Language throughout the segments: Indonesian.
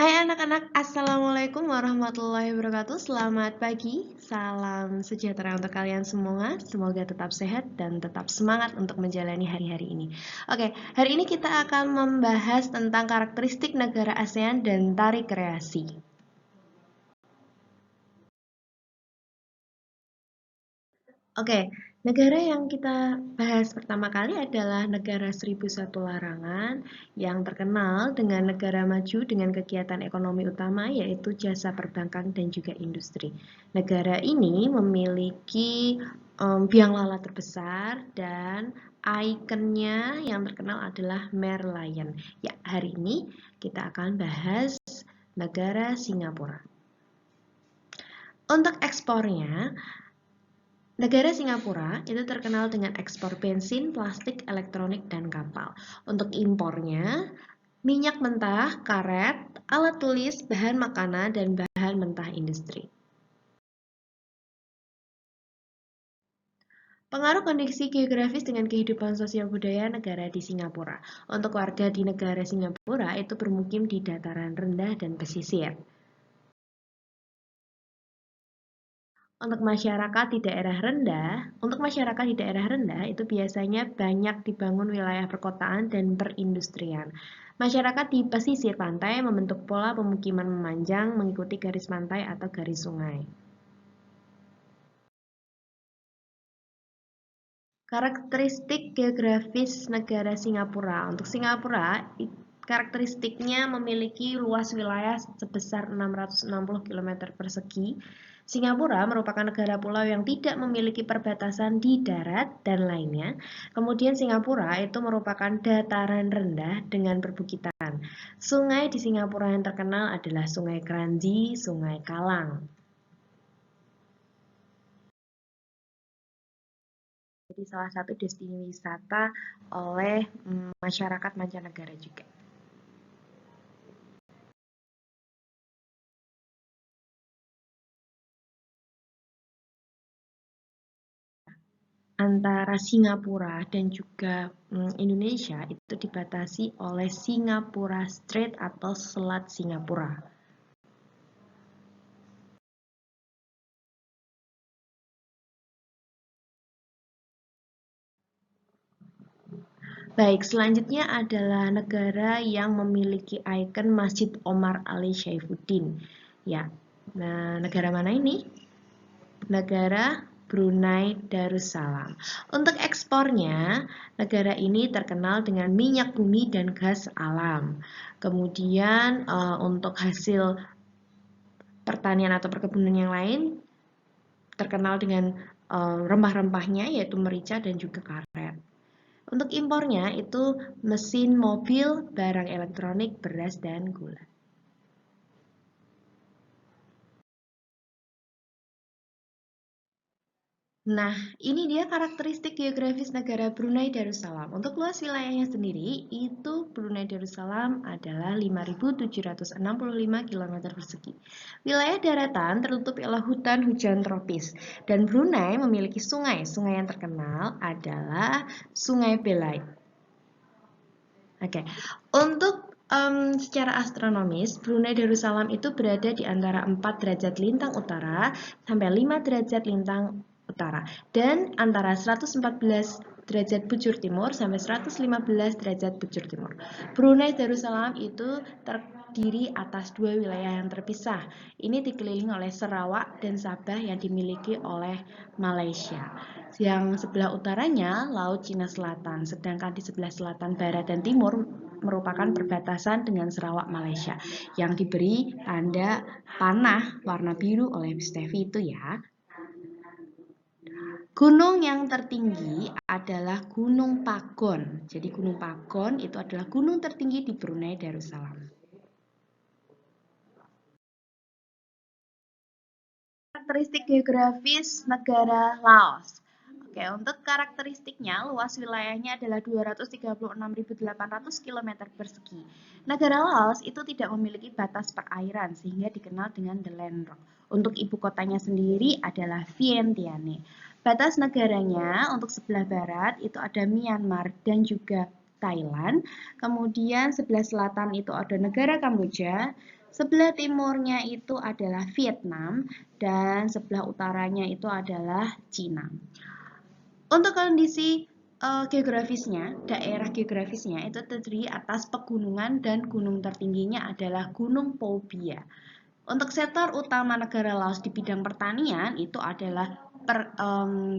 Hai anak-anak, Assalamualaikum warahmatullahi wabarakatuh. Selamat pagi, salam sejahtera untuk kalian semua. Semoga tetap sehat dan tetap semangat untuk menjalani hari-hari ini. Oke, hari ini kita akan membahas tentang karakteristik negara ASEAN dan tari kreasi. Oke, negara yang kita bahas pertama kali adalah negara 1001 larangan yang terkenal dengan negara maju dengan kegiatan ekonomi utama yaitu jasa perbankan dan juga industri. Negara ini memiliki biang lala terbesar dan ikonnya yang terkenal adalah Merlion. Ya, hari ini kita akan bahas negara Singapura. Untuk ekspornya, negara Singapura itu terkenal dengan ekspor bensin, plastik, elektronik, dan kapal. Untuk impornya, minyak mentah, karet, alat tulis, bahan makanan, dan bahan mentah industri. Pengaruh kondisi geografis dengan kehidupan sosial budaya negara di Singapura. Untuk warga di negara Singapura itu bermukim di dataran rendah dan pesisir. Untuk masyarakat di daerah rendah itu biasanya banyak dibangun wilayah perkotaan dan perindustrian. Masyarakat di pesisir pantai membentuk pola pemukiman memanjang mengikuti garis pantai atau garis sungai. Karakteristik geografis negara Singapura. Untuk Singapura, karakteristiknya memiliki luas wilayah sebesar 660 km persegi. Singapura merupakan negara pulau yang tidak memiliki perbatasan di darat dan lainnya. Kemudian Singapura itu merupakan dataran rendah dengan perbukitan. Sungai di Singapura yang terkenal adalah Sungai Kranji, Sungai Kalang. Jadi salah satu destinasi wisata oleh masyarakat mancanegara juga. Antara Singapura dan juga Indonesia itu dibatasi oleh Singapura Strait atau Selat Singapura. Baik, selanjutnya adalah negara yang memiliki ikon Masjid Omar Ali Saifuddin. Ya, nah negara mana ini? Negara Brunei Darussalam. Untuk ekspornya, negara ini terkenal dengan minyak bumi dan gas alam. Kemudian untuk hasil pertanian atau perkebunan yang lain terkenal dengan rempah-rempahnya yaitu merica dan juga karet. Untuk impornya itu mesin mobil, barang elektronik, beras, dan gula. Nah, ini dia karakteristik geografis negara Brunei Darussalam. Untuk luas wilayahnya sendiri, itu Brunei Darussalam adalah 5.765 km persegi. Wilayah daratan tertutup oleh hutan hujan tropis. Dan Brunei memiliki sungai. Sungai yang terkenal adalah Sungai Belait. Oke, untuk secara astronomis, Brunei Darussalam itu berada di antara 4 derajat lintang utara sampai 5 derajat lintang utara dan antara 114 derajat bujur timur sampai 115 derajat bujur timur. Brunei Darussalam itu terdiri atas dua wilayah yang terpisah. Ini dikelilingi oleh Sarawak dan Sabah yang dimiliki oleh Malaysia. Yang sebelah utaranya Laut Cina Selatan, sedangkan di sebelah selatan, barat, dan timur merupakan perbatasan dengan Sarawak Malaysia yang diberi tanda panah warna biru oleh Steffi itu ya. Gunung yang tertinggi adalah Gunung Pagon. Jadi Gunung Pagon itu adalah gunung tertinggi di Brunei Darussalam. Karakteristik geografis negara Laos. Oke, untuk karakteristiknya, luas wilayahnya adalah 236.800 km persegi. Negara Laos itu tidak memiliki batas perairan, sehingga dikenal dengan The Landlocked. Untuk ibu kotanya sendiri adalah Vientiane. Batas negaranya untuk sebelah barat itu ada Myanmar dan juga Thailand. Kemudian sebelah selatan itu ada negara Kamboja. Sebelah timurnya itu adalah Vietnam dan sebelah utaranya itu adalah Cina. Untuk kondisi geografisnya, daerah geografisnya itu terdiri atas pegunungan dan gunung tertingginya adalah Gunung Phobia. Untuk sektor utama negara Laos di bidang pertanian itu adalah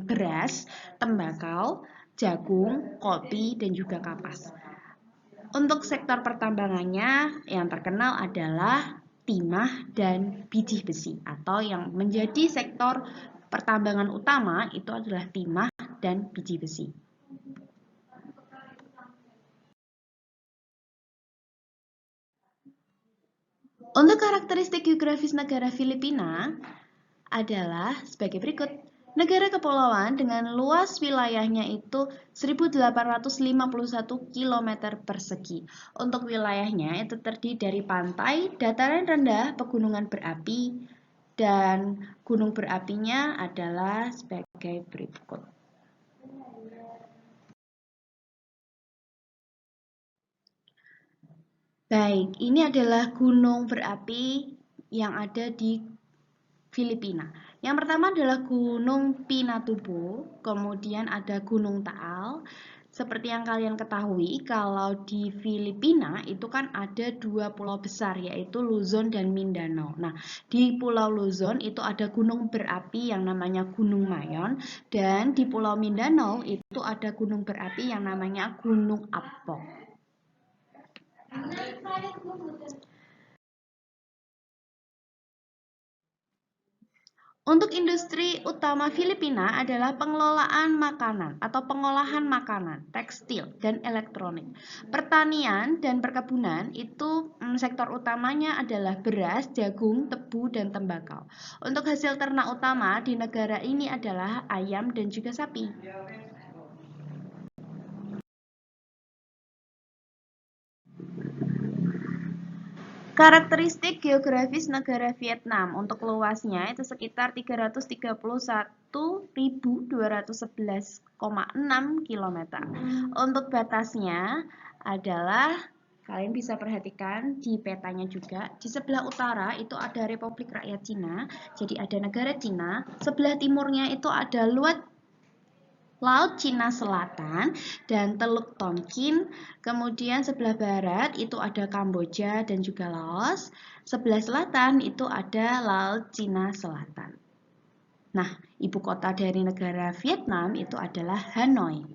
beras, tembakau, jagung, kopi, dan juga kapas. Untuk sektor pertambangannya yang terkenal adalah timah dan biji besi, atau yang menjadi sektor pertambangan utama itu adalah timah dan biji besi. Untuk karakteristik geografis negara Filipina adalah sebagai berikut. Negara kepulauan dengan luas wilayahnya itu 1.851 km persegi. Untuk wilayahnya itu terdiri dari pantai, dataran rendah, pegunungan berapi, dan gunung berapinya adalah sebagai berikut. Baik, ini adalah gunung berapi yang ada di Filipina. Yang pertama adalah Gunung Pinatubo, kemudian ada Gunung Taal. Seperti yang kalian ketahui, kalau di Filipina itu kan ada dua pulau besar, yaitu Luzon dan Mindanao. Nah, di Pulau Luzon itu ada gunung berapi yang namanya Gunung Mayon, dan di Pulau Mindanao itu ada gunung berapi yang namanya Gunung Apok. Untuk industri utama Filipina adalah pengelolaan makanan atau pengolahan makanan, tekstil, dan elektronik. Pertanian dan perkebunan itu sektor utamanya adalah beras, jagung, tebu, dan tembakau. Untuk hasil ternak utama di negara ini adalah ayam dan juga sapi. Karakteristik geografis negara Vietnam untuk luasnya itu sekitar 331.211,6 km. Untuk batasnya adalah kalian bisa perhatikan di petanya juga. Di sebelah utara itu ada Republik Rakyat Cina, jadi ada negara Cina. Sebelah timurnya itu ada Laut Cina Selatan dan Teluk Tonkin. Kemudian sebelah barat itu ada Kamboja dan juga Laos. Sebelah selatan itu ada Laut Cina Selatan. Nah, ibu kota dari negara Vietnam itu adalah Hanoi.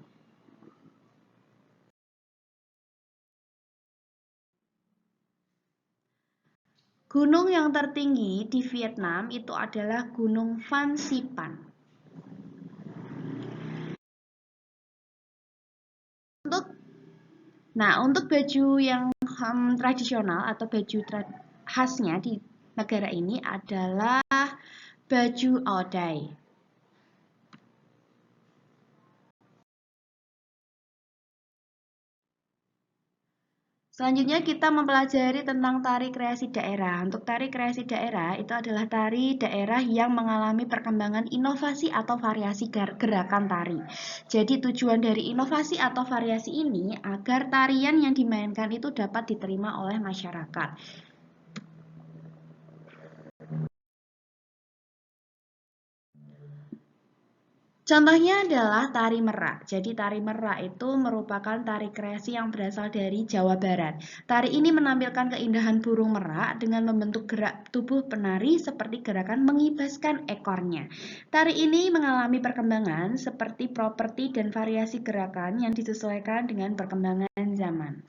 Gunung yang tertinggi di Vietnam itu adalah Gunung Phan Xipang. Untuk baju yang tradisional atau baju khasnya di negara ini adalah baju Odai. Selanjutnya kita mempelajari tentang tari kreasi daerah. Untuk tari kreasi daerah itu adalah tari daerah yang mengalami perkembangan inovasi atau variasi gerakan tari. Jadi tujuan dari inovasi atau variasi ini agar tarian yang dimainkan itu dapat diterima oleh masyarakat. Contohnya adalah tari merak. Jadi tari merak itu merupakan tari kreasi yang berasal dari Jawa Barat. Tari ini menampilkan keindahan burung merak dengan membentuk gerak tubuh penari seperti gerakan mengibaskan ekornya. Tari ini mengalami perkembangan seperti properti dan variasi gerakan yang disesuaikan dengan perkembangan zaman.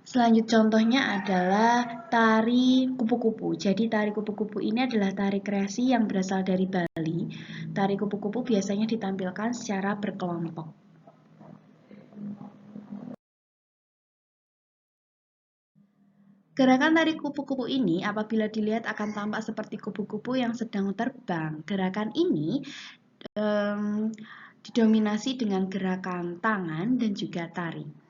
Selanjut contohnya adalah tari kupu-kupu. Jadi tari kupu-kupu ini adalah tari kreasi yang berasal dari Bali. Tari kupu-kupu biasanya ditampilkan secara berkelompok. Gerakan tari kupu-kupu ini apabila dilihat akan tampak seperti kupu-kupu yang sedang terbang. Gerakan ini didominasi dengan gerakan tangan dan juga tari.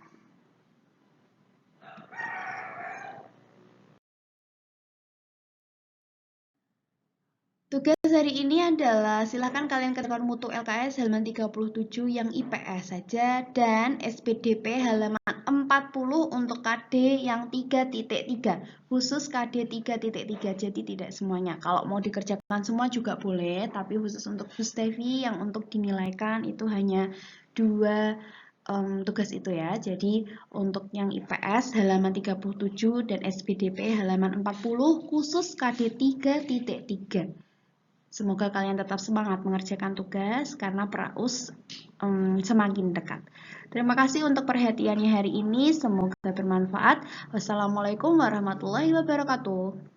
Tugas hari ini adalah silahkan kalian kerjakan mutu LKS halaman 37 yang IPS saja dan SPDP halaman 40 untuk KD yang 3.3 khusus KD 3.3, jadi tidak semuanya. Kalau mau dikerjakan semua juga boleh, tapi khusus untuk Gustevi yang untuk dinilaikan itu hanya 2 tugas itu ya. Jadi untuk yang IPS halaman 37 dan SPDP halaman 40 khusus KD 3.3. Semoga kalian tetap semangat mengerjakan tugas karena praus semakin dekat. Terima kasih untuk perhatiannya hari ini. Semoga bermanfaat. Wassalamualaikum warahmatullahi wabarakatuh.